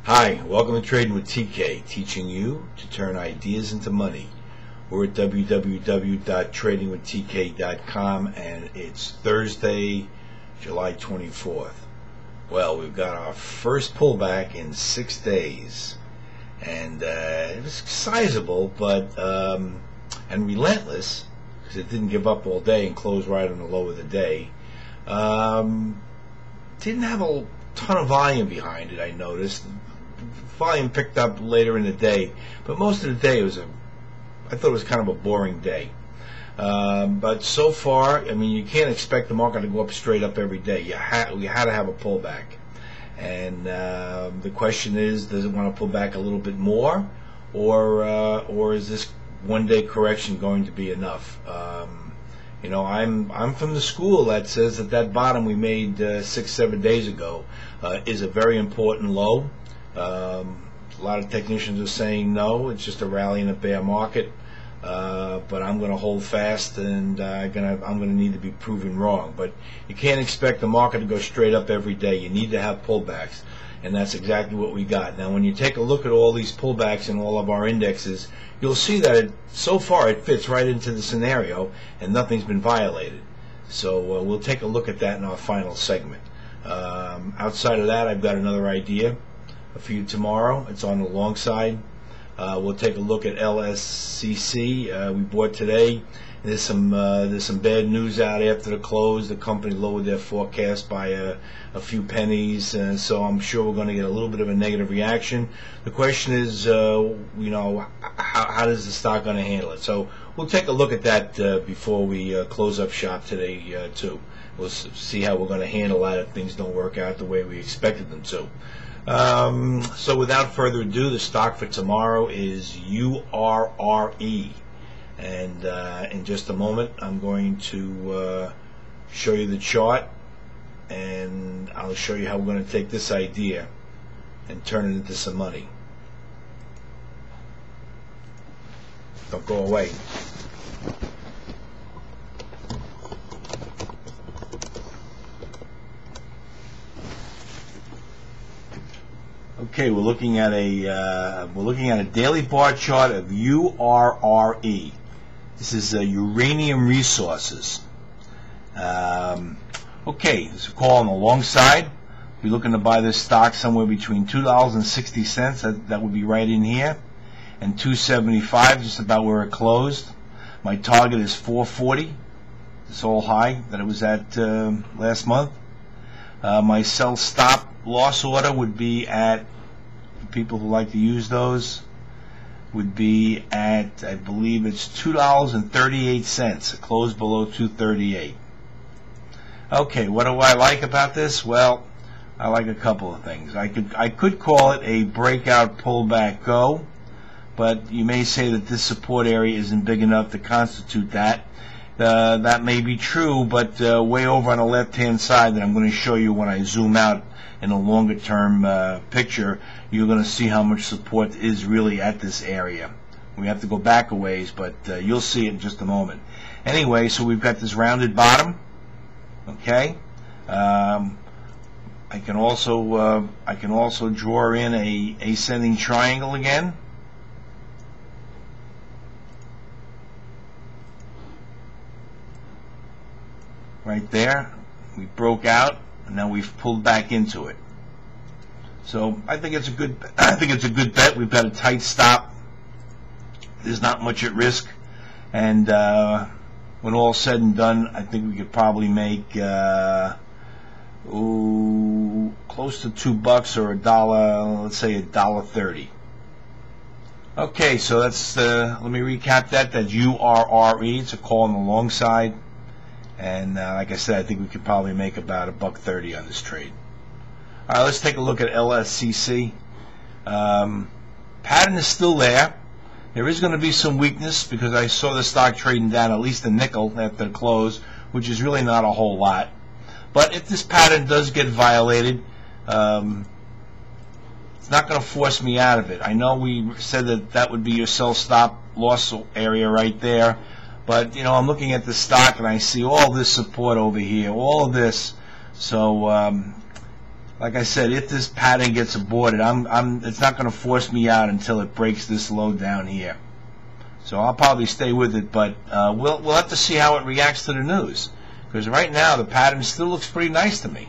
Hi, welcome to Trading with TK, teaching you to turn ideas into money. We're at www.tradingwithtk.com and it's Thursday, July 24th. Well, we've got our first pullback in 6 days, and it was sizable, but and relentless, because it didn't give up all day and closed right on the low of the day. Didn't have a ton of volume behind it, I noticed. Volume picked up later in the day, but most of the day I thought it was kind of a boring day. But so far, I mean, you can't expect the market to go up straight up every day. You had to have a pullback, and the question is, does it want to pull back a little bit more, or is this one-day correction going to be enough? You know, I'm from the school that says that bottom we made 6-7 days ago is a very important low. A lot of technicians are saying no, it's just a rally in a bear market. But I'm going to hold fast, and I'm going to need to be proven wrong. But you can't expect the market to go straight up every day. You need to have pullbacks, and that's exactly what we got. Now, when you take a look at all these pullbacks in all of our indexes, you'll see that so far it fits right into the scenario, and nothing's been violated. So we'll take a look at that in our final segment. Outside of that, I've got another idea for you tomorrow. It's on the long side. We'll take a look at LSCC. We bought today. There's some bad news out after the close. The company lowered their forecast by a few pennies, so I'm sure we're going to get a little bit of a negative reaction. The question is, you know, how does the stock going to handle it? So we'll take a look at that before we close up shop today too. We'll see how we're going to handle that if things don't work out the way we expected them to. So without further ado, the stock for tomorrow is URRE, and in just a moment I'm going to show you the chart, and I'll show you how we're going to take this idea and turn it into some money. Don't go away. Okay, we're looking at a daily bar chart of URRE. This is Uranium Resources. Okay, this is a call on the long side. We're looking to buy this stock somewhere between $2.60, that would be right in here, and $2.75, just about where it closed. My target is $4.40. This all high that it was at last month. My sell stop loss order would be at, people who like to use those, would be at, I believe it's $2.38. It closed below $2.38. Okay, what do I like about this? Well, I like a couple of things. I could call it a breakout pullback go, but you may say that this support area isn't big enough to constitute that. That may be true, but way over on the left-hand side that I'm going to show you when I zoom out in a longer-term picture, you're going to see how much support is really at this area. We have to go back a ways, but you'll see it in just a moment. Anyway, so we've got this rounded bottom. Okay, I can also draw in a ascending triangle again. Right there, we broke out, and now we've pulled back into it. So I think it's a good. I think it's a good bet. We've got a tight stop. There's not much at risk, and when all's said and done, I think we could probably make close to $2 or $1. Let's say $1.30. Okay, so that's let me recap that. That's URRE. It's a call on the long side. And like I said, I think we could probably make about $1.30 on this trade. All right, let's take a look at LSCC. Pattern is still there. There is going to be some weakness because I saw the stock trading down at least a nickel after the close, which is really not a whole lot. But if this pattern does get violated, it's not going to force me out of it. I know we said that would be your sell stop loss area right there. But, you know, I'm looking at the stock and I see all this support over here, all of this. So like I said, if this pattern gets aborted, it's not going to force me out until it breaks this low down here. So I'll probably stay with it, but we'll have to see how it reacts to the news, because right now the pattern still looks pretty nice to me.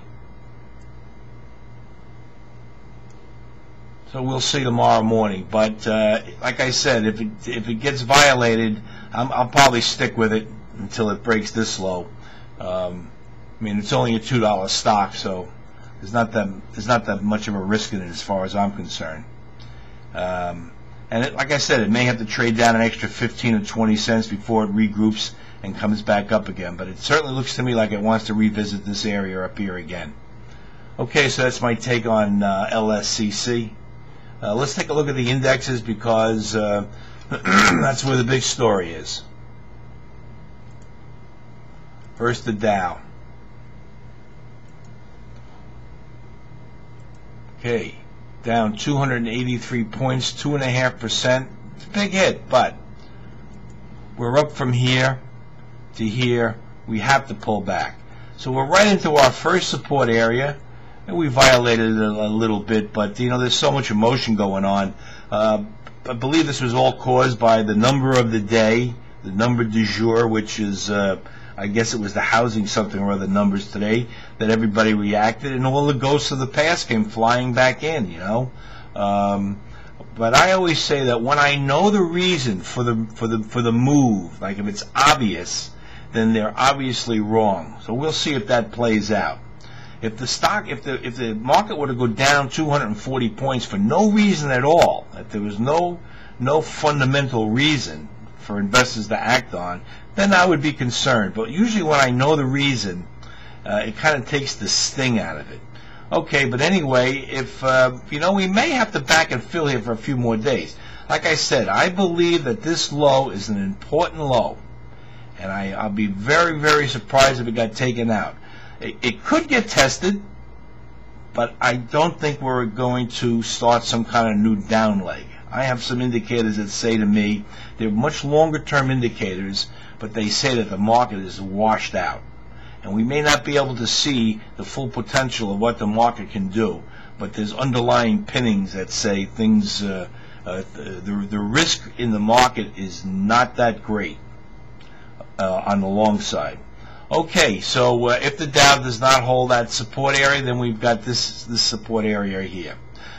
So we'll see tomorrow morning. But like I said, if it gets violated, I'll probably stick with it until it breaks this low. I mean, it's only a $2 stock, so there's not that much of a risk in it as far as I'm concerned. And like I said, it may have to trade down an extra 15 or 20 cents before it regroups and comes back up again. But it certainly looks to me like it wants to revisit this area up here again. Okay, so that's my take on LSCC. Let's take a look at the indexes, because that's where the big story is. First, the Dow. Okay, down 283 points, 2.5%. It's a big hit, but we're up from here to here. We have to pull back. So we're right into our first support area. And we violated it a little bit, but there's so much emotion going on. I believe this was all caused by the number of the day, the number du jour, which is, I guess it was the housing something or other numbers today, that everybody reacted, and all the ghosts of the past came flying back in, But I always say that when I know the reason for the move, like if it's obvious, then they're obviously wrong. So we'll see if that plays out. If the market were to go down 240 points for no reason at all, if there was no fundamental reason for investors to act on, then I would be concerned. But usually when I know the reason, it kind of takes the sting out of it. Okay, but anyway, if we may have to back and fill here for a few more days. Like I said, I believe that this low is an important low, and I'll be very, very surprised if it got taken out. It could get tested, but I don't think we're going to start some kind of new down leg. I have some indicators that say to me, they're much longer term indicators, but they say that the market is washed out. And we may not be able to see the full potential of what the market can do, but there's underlying pinnings that say things, the risk in the market is not that great on the long side. Okay, so if the Dow does not hold that support area, then we've got this support area here.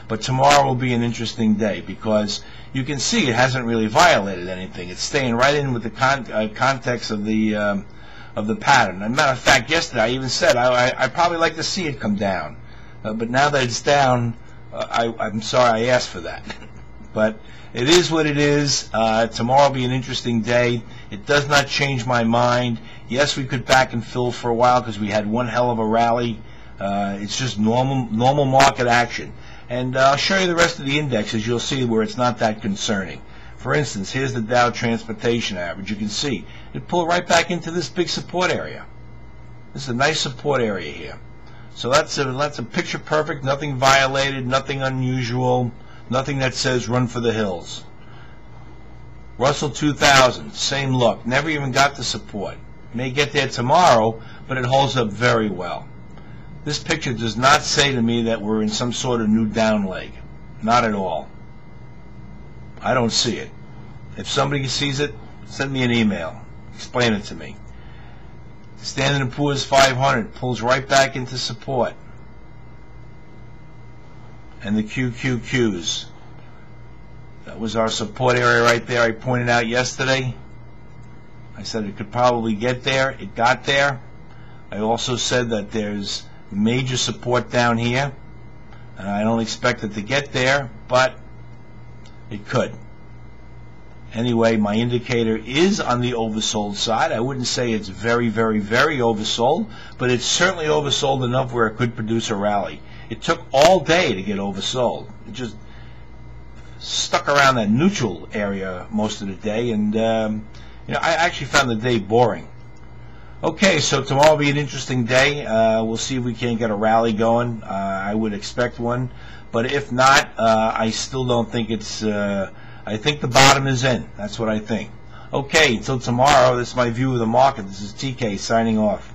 But tomorrow will be an interesting day, because you can see it hasn't really violated anything. It's staying right in with the context of the pattern. As a matter of fact, yesterday I even said I'd probably like to see it come down. But now that it's down, I'm sorry I asked for that. But it is what it is. Tomorrow will be an interesting day. It does not change my mind. Yes, we could back and fill for a while because we had one hell of a rally. It's just normal market action. And I'll show you the rest of the indexes. You'll see where it's not that concerning. For instance, here's the Dow Transportation Average. You can see it pulled right back into this big support area. This is a nice support area here. So that's a picture perfect. Nothing violated. Nothing unusual. Nothing that says run for the hills. Russell 2000, same look. Never even got the support. May get there tomorrow, but it holds up very well. This picture does not say to me that we're in some sort of new down leg. Not at all. I don't see it. If somebody sees it, send me an email. Explain it to me. Standard & Poor's 500 pulls right back into support. And the QQQs. That was our support area right there I pointed out yesterday. I said it could probably get there. It got there. I also said that there's major support down here. And I don't expect it to get there, but it could. Anyway, my indicator is on the oversold side. I wouldn't say it's very, very, very oversold, but it's certainly oversold enough where it could produce a rally. It took all day to get oversold. It just stuck around that neutral area most of the day, and I actually found the day boring. Okay, so tomorrow will be an interesting day. We'll see if we can get a rally going. I would expect one, but if not, I still don't think it's. I think the bottom is in. That's what I think. Okay, until tomorrow. This is my view of the market. This is TK signing off.